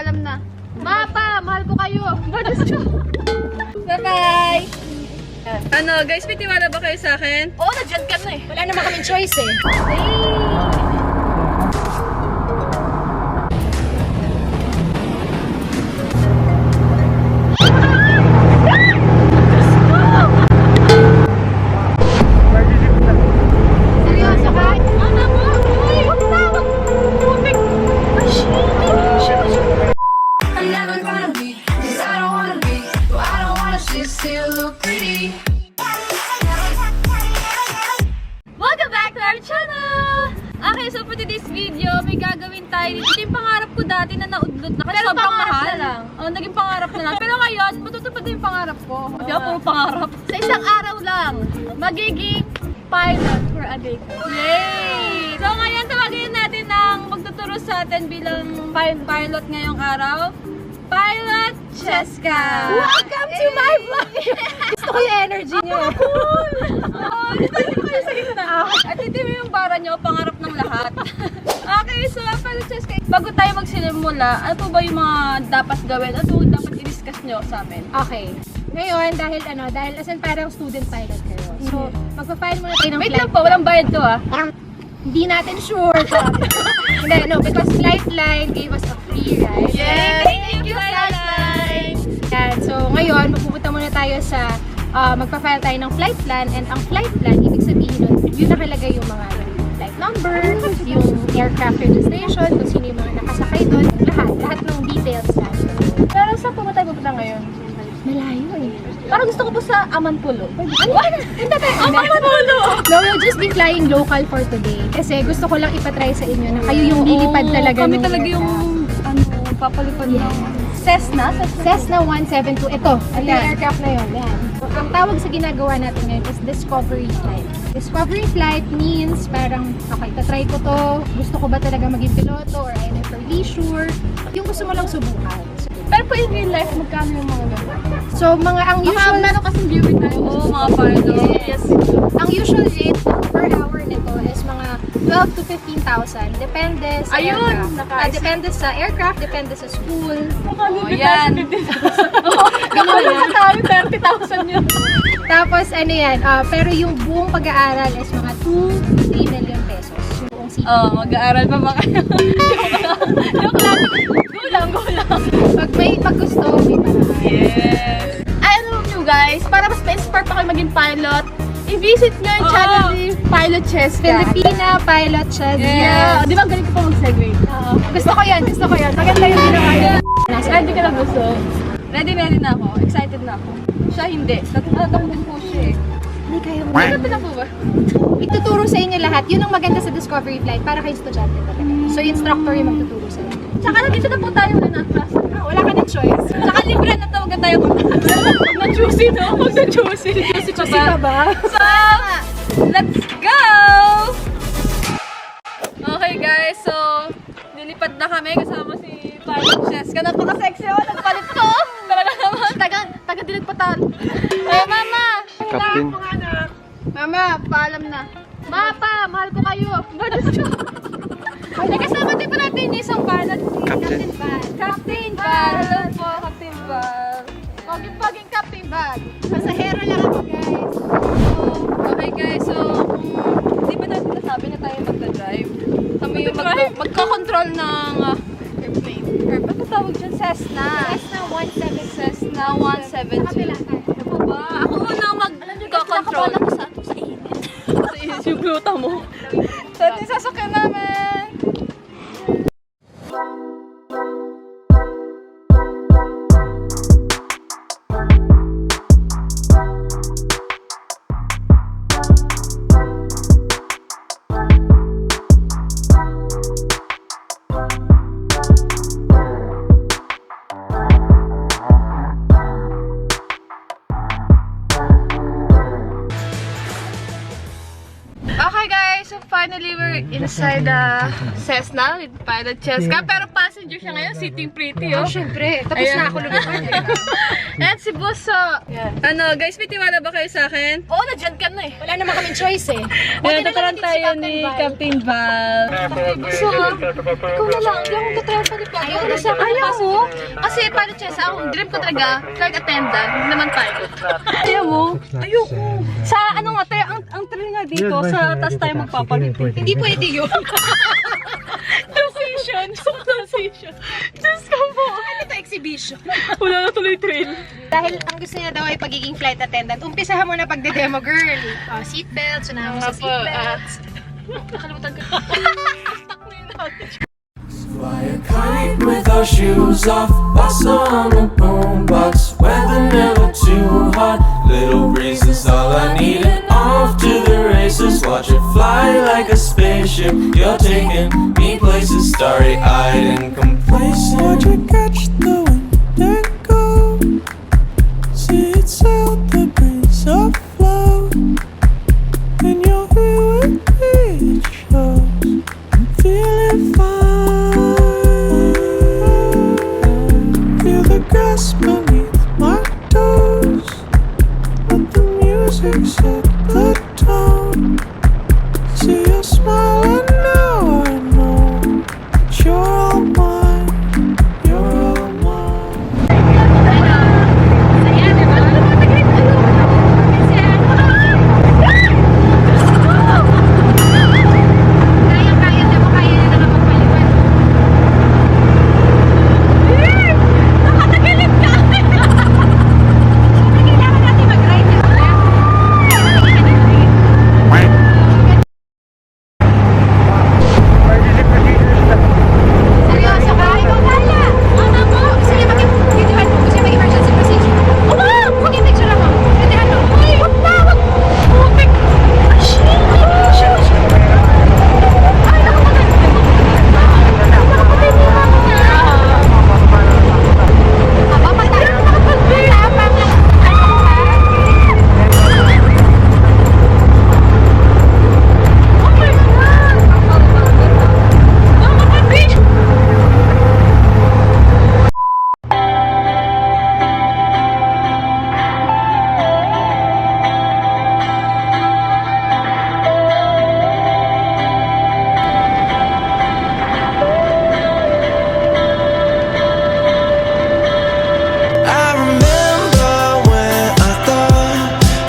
paalam na. Mapa, mahal ko kayo. Bye-bye! Ano, guys, may tiwala ba kayo sa akin? Oo, nandiyan ka na eh. Wala naman kaming choice eh. Seryoso ka? Ano mo? Uy, wag na! Putik! I'm never gonna be, 'cause I don't wanna be, well, I don't wanna still look pretty. Welcome back to our channel! Okay, so for today's video, may gagawin tayo dito. Ito yung pangarap ko dati na naudlot na kasi Pero sobrang pangarap mahal. na lang. Oh, naging pangarap na lang. Pero ngayon, matutupad na yung pangarap ko. Di ba, puro pangarap. Sa isang araw lang, magiging pilot for a day. Yay! So ngayon, tawagin natin ang magtuturo sa atin bilang pilot ngayong araw. Pilot Cheska! Welcome to my vlog! Gusto ko yung energy niyo. Oh, dito kayo sa gitna. At ito yung bara nyo, pangarap ng lahat. Okay, so Pilot Cheska, bago tayo magsisimula, ano po ba yung mga dapat gawin? Ano po dapat i-discuss nyo sa amin? Okay. Ngayon, dahil as in parang student pilot kayo. So, magpa-file muna tayo ng Wait flight. lang po, walang bayad to ah. Hindi natin sure. Hindi, no, because Flightline gave us a free ride. Yes! Thank you, Flightline! Yan. So, ngayon, magpupunta muna tayo sa magpa-file tayo ng flight plan. And ang flight plan, ibig sabihin nun, yun nakalagay yung mga flight number, yung aircraft registration, kung sino yung mga nakasakay doon, lahat ng details lang. Pero saan po ba tayo pupunta ngayon? Malayo eh. Parang gusto ko po sa Amanpulo. Ano? Punta tayo. Amanpulo! No, we'll just be flying local for today. Kasi gusto ko lang ipatry sa inyo na kayo yung lilipad talaga. Kami nung talaga yung, papalipad ng Cessna? Cessna 172. Ito, yung Ayan. aircraft na yun. Yan. So, ang tawag sa ginagawa natin ngayon is Discovery Flight. Discovery Flight means parang, okay, tatry ko to. Gusto ko ba talaga maging piloto or I'm for leisure? Yung gusto mo lang subukan. Pero po in real life, magkano yung mga ganun? So, ang usual... meron kasing viewing tayo. Oo, mga pilot. Yes. Ang usual rate per hour nito is mga 12 to 15,000. Depende sa Ayun, aircraft. Depende sa aircraft, depende sa school. Oh, yan. Ganun Ano lang. tayo? 30,000 yun. Tapos ano yan, pero yung buong pag-aaral is mga 2 to 3 million pesos. Yung buong seat. Mag-aaral pa ba kayo? Joke lang. Go lang. Pag gusto, may paraan. Yes. Ay, ano nyo guys, para mas ma-inspire pa kayo maging pilot, i-visit nyo yung channel ni Pilot Cheska. Filipina Pilot siya. Yeah. Di ba galing ko pa mag-segue? Gusto ko yan. Maganda yung ginawa yun. Ready ka na gusto? Ready na ako. Excited na ako. Siya hindi. Natutulong po siya eh. Hindi kayo mo. Excited na po ba? Ituturo sa inyo lahat. Yun ang maganda sa Discovery Flight para kayo estudyante talaga. So, yung instructor yung magtuturo sa inyo. Tsaka nandito na po tayo na atras. Wala ka ng choice. Tsaka libre na tawagan tayo kung huwag na juicy, no? Huwag na juicy. Juicy pa ba? ba? So, let's go! Okay guys, so nilipad na kami kasama si Pilot Cheska. Napaka-sexy ako, nagpalit ko. Talaga naman. Taga-dilag patan. Ay, mama! Captain. Mama, paalam na. Mapa, mahal ko kayo. Ay, kasama din pa natin yung isang pilot. Captain. Captain Val. Hello po, Captain Val. Paging Captain Bag. Pasahero lang ako, guys. Okay guys, so di ba natin nasabi na tayo magdadrive? Kami yung magko-control ng airplane. Ano tawag dyan? Cessna. Cessna 172. Cessna 172. Ano ba? Ako muna mag-control. Ako sa init. Sa init yung gluta mo. So, ito yung sasakyan namin. Okay guys, so finally we're in inside the Cessna with pilot Cheska. Pero passenger siya ngayon, sitting pretty, oh. Siyempre, tapos na ako lumipad. At si Buso. Ano, guys, may tiwala ba kayo sa akin? Oo, nandiyan ka na eh. Wala naman kaming choice eh. Ayan, tataran tayo ni Captain Val. Gusto ka? Ikaw na lang, hindi akong tatrayan pa ni Papa. Ayaw na siya. Ayaw mo? Kasi pilot Cheska, ang dream ko talaga, flight attendant, hindi naman pilot. Ayaw mo? Ayoko. Sa ano nga, tayo, ang train nga dito, sa taas tayo magpapalit. Hindi pwede yun. Transition. Diyos ko po. Ano to, exhibition? Wala na tuloy trail. Dahil ang gusto niya daw ay pagiging flight attendant, umpisahan mo na pagde-demo, girl. Seatbelts, unahan mo sa seatbelts. Nakalimutan ko. Fly a kite with our shoes off, bossa on the boombox. Weather never too hot, little breeze is all I need. And off to the races, watch it fly like a spaceship. You're taking me places, starry-eyed and complacent. Watch it catch the wind and go. See it sail the breeze afloat, and you're here with me. It shows I'm feeling fine. Feel the grass beneath my toes. Let the music set the tone. See your smile and now I know that you're all mine. You're all mine. Kaya-kaya na mo, kaya na naman magpaliwan. Nakatagilid ka! Kailangan natin mag-ride na ulit. Seryoso ka? Ikaw kaya. Ano mo? Sige, mag-videohan mo. Gusto niya mag-emergency procedure. Mag-picture ako. Videohan mo. Uy, wag na! Wag! Putik! Ay, nakapatay. Nakapatay mo yung mama niya. Aba, patay. Matapang lang. Ano ka? Oh my God! Mama, patay! I remember when I thought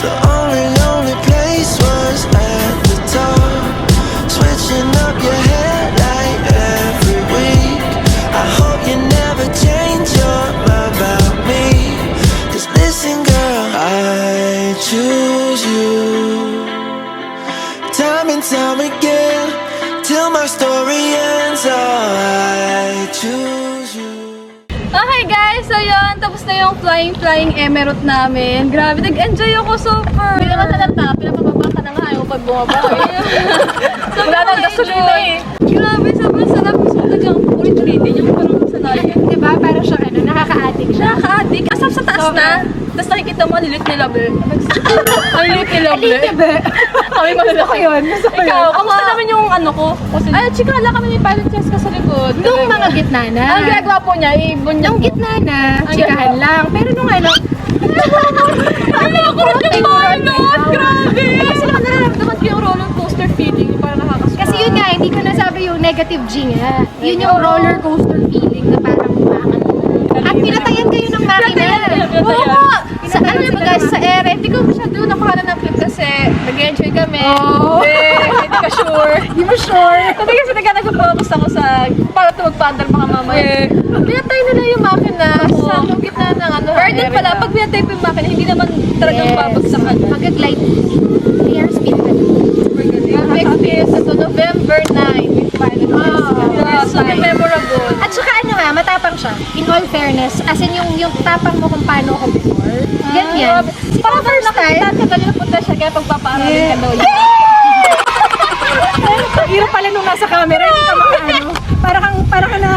the only lonely place was at the top. Switching up your headlight every week. I hope you never change your mind about me. 'Cause listen, girl, I choose you. Time and time again, till my story ends. I choose you. Okay guys, so yun, tapos na yung flying emerald namin. Grabe, nag-enjoy ako super. Hindi naman talata, pinapababa ka na nga ayaw pag bumaba. Wala nang gasolina eh. Grabe, sobrang sarap. So talagang ulit-ulitin yung parang kasanayan. Diba? Parang siya, nakaka-addict siya. Nakaka-addict. Asap sa taas na. Tapos nakikita mo, lilit ni Lover. Ang lilit ni Lover. Kami malala ko yun. Ikaw, kamusta naman yung ano ko? Ay, chikala kami ni Pilot Cheska sa likod. Nung mga gitna na. Ang ginagawa po niya, ibon niya Nung po. gitna na, chikahan lang. Pero nung ano, Ano ako rin yung pilot? Grabe! Kasi naman nararamdaman ko yung roller coaster feeling. Parang nakakasuka. kasi yun nga, hindi ko nasabi yung negative G nga. Yun yung roller coaster feeling na parang umakan. At pinatayan kayo ng makina. Oo po! Sa ano ba guys, sa ere, hindi ko masyado nakahala ng clip kasi nag-enjoy kami. Oo. Hindi ka sure. Hindi mo sure. Kasi kasi nag-focus ako sa para ito magpa-under mga mamaya. Pinatay nila yung makina sa gitna ng ano. Burden pala, pag pinatay po yung makina, hindi naman talagang babagsakan. Mag-glide. Airspeed ka. Yung experience ito, November 9 with Pilot Cheska. So memorable. At saka ano nga, matapang siya. In all fairness, as in yung tapang mo kung paano ako before. Ganyan. Parang first time. Nakita ka kanina punta siya kaya pagpapaaralin ka daw. Hirap pala nung nasa camera, hindi ka makaano. Para ka na...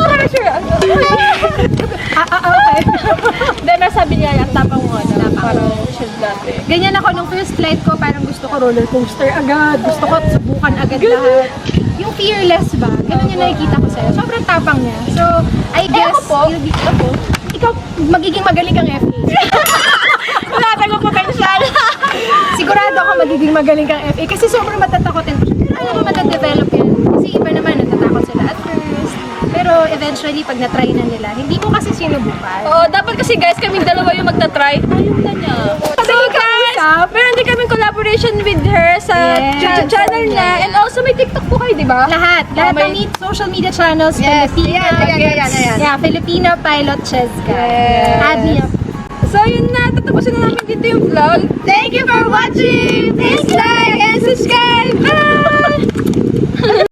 Pressure. Okay. Then, sabi niya, ang tapang mo na parang should dati. Ganyan ako nung first flight ko, parang gusto ko roller coaster agad. Gusto ko subukan agad lahat. Yung fearless ba? Ganun yung nakikita ko sa'yo. Sobrang tapang niya. So, I guess, ikaw magiging magaling kang FA. Wala tayong potential. Sigurado ako magiging magaling kang FA kasi sobrang matatakotin ko. Pero alam mo matadevelop yan. Kasi iba naman natatakot sila at first. Pero eventually, pag na-try na nila, hindi ko kasi sinubukan. Oo, dapat kasi guys, kaming dalawa yung magta-try. Ayaw na niya. So guys, meron din kaming collaboration with her sa Yes. YouTube channel niya. And also may TikTok po kayo, di ba? Lahat may- ng social media channels, Yes, Filipina, ayan. Yeah, Filipina Pilot Cheska. Yes. Add me up. So yun na, tatapusin na namin dito yung vlog. Thank you for watching! Please like and subscribe! Bye!